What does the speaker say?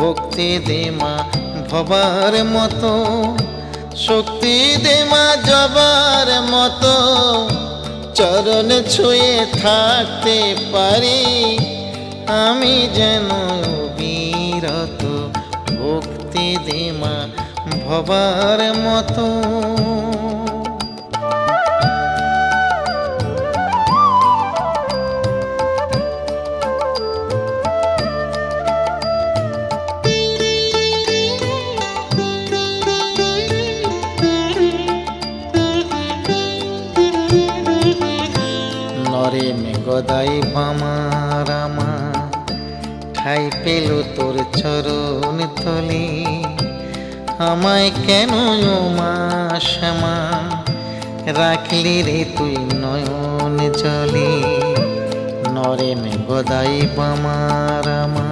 ভক্তি দে মা ভবার মতো, শক্তি দে মা জবার মতো, চরণ ছুঁয়ে থাকতে পারি আমি যেন অবিরত। ভক্তি দে মা ভবার মতো। নরেন গদাই বামার আমা ঠাই পেল তোর চরণ তলে, আমায় কেন ও মা শ্যামা রাখলি রে তুই নয়ন জলে। নরেন গদাই বামার আমা